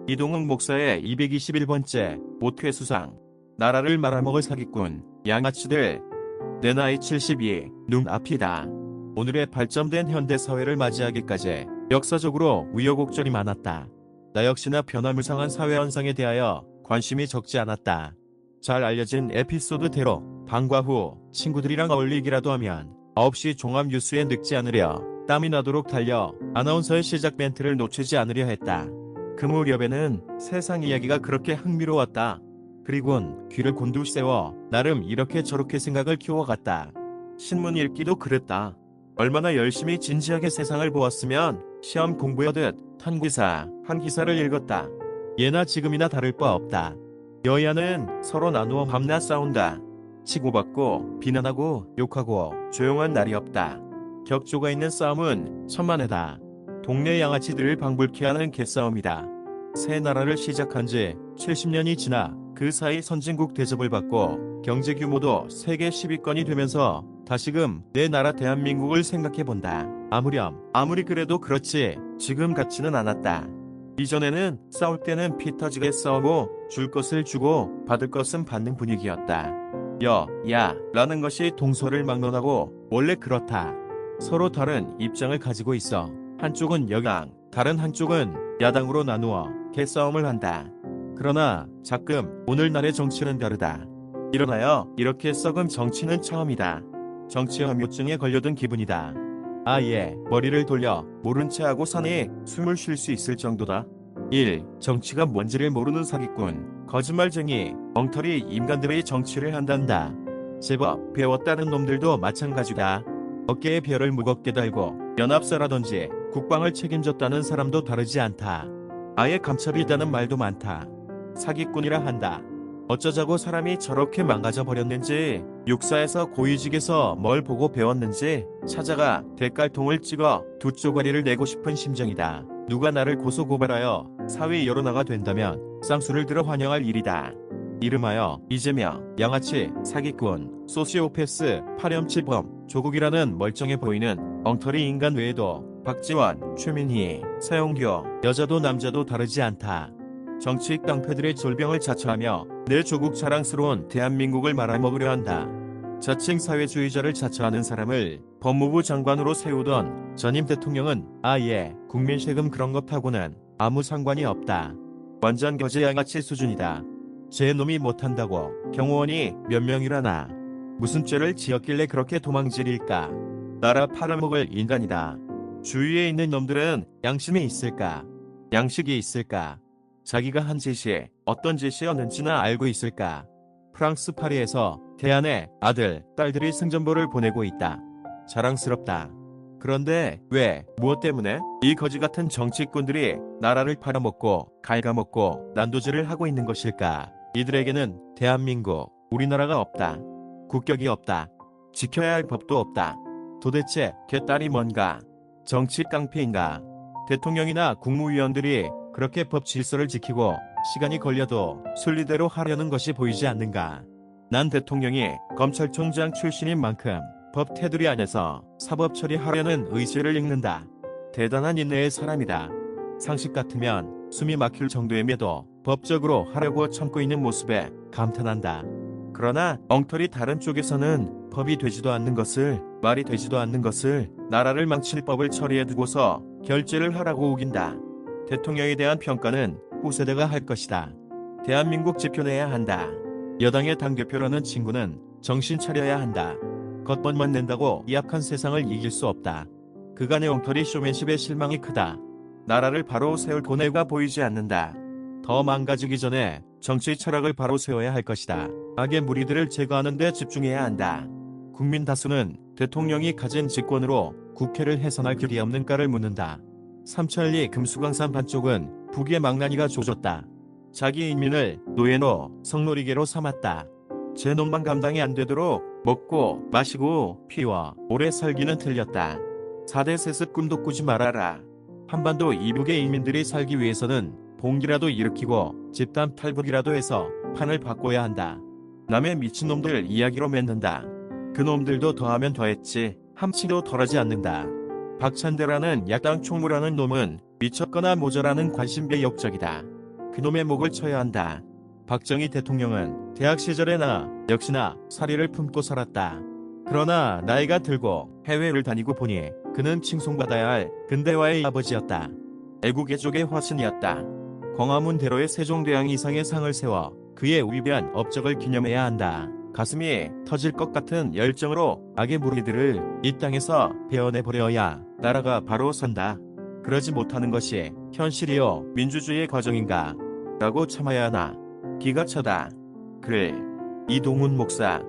이동욱 목사의 221번째 모퇴 수상. 나라를 말아먹을 사기꾼, 양아치들. 내 나이 72, 눈앞이다. 오늘의 발전된 현대사회를 맞이하기까지 역사적으로 우여곡절이 많았다. 나 역시나 변화무쌍한 사회현상에 대하여 관심이 적지 않았다. 잘 알려진 에피소드대로 방과 후 친구들이랑 어울리기라도 하면 9시 종합 뉴스에 늙지 않으려 땀이 나도록 달려 아나운서의 시작 멘트를 놓치지 않으려 했다. 그 무렵에는 세상 이야기가 그렇게 흥미로웠다. 그리곤 귀를 곤두세워 나름 이렇게 저렇게 생각을 키워갔다. 신문 읽기도 그랬다. 얼마나 열심히 진지하게 세상을 보았으면 시험 공부하듯 한 기사 한 기사를 읽었다. 예나 지금이나 다를 바 없다. 여야는 서로 나누어 밤낮 싸운다. 치고받고 비난하고 욕하고 조용한 날이 없다. 격조가 있는 싸움은 천만에다. 동네 양아치들을 방불케 하는 개싸움이다. 새 나라를 시작한 지 70년이 지나 그 사이 선진국 대접을 받고 경제 규모도 세계 10위권이 되면서 다시금 내 나라 대한민국을 생각해본다. 아무리 그래도 그렇지 지금 같지는 않았다. 이전에는 싸울 때는 피 터지게 싸우고 줄 것을 주고 받을 것은 받는 분위기였다. 야 라는 것이 동서를 막론하고 원래 그렇다. 서로 다른 입장을 가지고 있어 한쪽은 여당, 다른 한쪽은 야당으로 나누어 개싸움을 한다. 그러나 자끔 오늘날의 정치는 다르다. 일어나요. 이렇게 썩은 정치는 처음이다. 정치 혐오증에 걸려든 기분이다. 아예 머리를 돌려 모른 채 하고 사니 숨을 쉴 수 있을 정도다. 1. 정치가 뭔지를 모르는 사기꾼, 거짓말쟁이, 엉터리 인간들의 정치를 한단다. 제법 배웠다는 놈들도 마찬가지다. 어깨에 별을 무겁게 달고 연합사라든지 국방을 책임졌다는 사람도 다르지 않다. 아예 감찰이다는 말도 많다. 사기꾼이라 한다. 어쩌자고 사람이 저렇게 망가져 버렸는지, 육사에서 고위직에서 뭘 보고 배웠는지 찾아가 대깔통을 찍어 두 쪼가리를 내고 싶은 심정이다. 누가 나를 고소고발하여 사회 여론화가 된다면 쌍수를 들어 환영할 일이다. 이름하여 이재명, 양아치, 사기꾼, 소시오패스, 파렴치범, 조국이라는 멀쩡해 보이는 엉터리 인간 외에도 박지원, 최민희, 서영교, 여자도 남자도 다르지 않다. 정치 깡패들의 졸병을 자처하며 내 조국 자랑스러운 대한민국을 말아먹으려 한다. 자칭 사회주의자를 자처하는 사람을 법무부 장관으로 세우던 전임 대통령은 아예 국민 세금 그런 것하고는 아무 상관이 없다. 완전 거제 양아치 수준이다. 제 놈이 못한다고 경호원이 몇 명이라나. 무슨 죄를 지었길래 그렇게 도망질일까. 나라 팔아먹을 인간이다. 주위에 있는 놈들은 양심이 있을까? 양식이 있을까? 자기가 한 짓이 어떤 짓이었는지나 알고 있을까? 프랑스 파리에서 대안의 아들, 딸들이 승전보를 보내고 있다. 자랑스럽다. 그런데 왜, 무엇 때문에 이 거지같은 정치꾼들이 나라를 팔아먹고 갉아먹고 난도질을 하고 있는 것일까? 이들에게는 대한민국, 우리나라가 없다. 국격이 없다. 지켜야 할 법도 없다. 도대체 개딸이 뭔가? 정치 깡패인가? 대통령이나 국무위원들이 그렇게 법 질서를 지키고 시간이 걸려도 순리대로 하려는 것이 보이지 않는가? 난 대통령이 검찰총장 출신인 만큼 법 테두리 안에서 사법 처리하려는 의지를 읽는다. 대단한 인내의 사람이다. 상식 같으면 숨이 막힐 정도임에도 법적으로 하려고 참고 있는 모습에 감탄한다. 그러나 엉터리 다른 쪽에서는 법이 되지도 않는 것을, 말이 되지도 않는 것을, 나라를 망칠 법을 처리해두고서 결재를 하라고 우긴다. 대통령에 대한 평가는 후세대가 할 것이다. 대한민국 지켜내야 한다. 여당의 당대표라는 친구는 정신 차려야 한다. 겉멋만 낸다고 이 악한 세상을 이길 수 없다. 그간의 엉터리 쇼맨십의 실망이 크다. 나라를 바로 세울 고뇌가 보이지 않는다. 더 망가지기 전에 정치 철학을 바로 세워야 할 것이다. 악의 무리들을 제거하는 데 집중해야 한다. 국민 다수는 대통령이 가진 직권으로 국회를 해산할 길이 없는가를 묻는다. 삼천리 금수강산 반쪽은 북의 망나니가 조졌다. 자기 인민을 노예노 성놀이개로 삼았다. 제 놈만 감당이 안 되도록 먹고 마시고 피워 오래 살기는 틀렸다. 4대 세습 꿈도 꾸지 말아라. 한반도 이북의 인민들이 살기 위해서는 봉기라도 일으키고 집단 탈북이라도 해서 판을 바꿔야 한다. 남의 미친놈들 이야기로 맺는다. 그 놈들도 더하면 더했지 함치도 덜하지 않는다. 박찬대라는 야당 총무라는 놈은 미쳤거나 모자라는 관심배 역적이다. 그놈의 목을 쳐야 한다. 박정희 대통령은 대학 시절에 나 역시나 사리를 품고 살았다. 그러나 나이가 들고 해외를 다니고 보니 그는 칭송받아야 할 근대화의 아버지였다. 애국애족의 화신이었다. 광화문대로의 세종대왕 이상의 상을 세워 그의 위대한 업적을 기념해야 한다. 가슴이 터질 것 같은 열정으로 악의 무리들을 이 땅에서 베어내버려야 나라가 바로 선다. 그러지 못하는 것이 현실이요 민주주의의 과정인가? 라고 참아야 하나. 기가 차다. 글 이동훈 목사.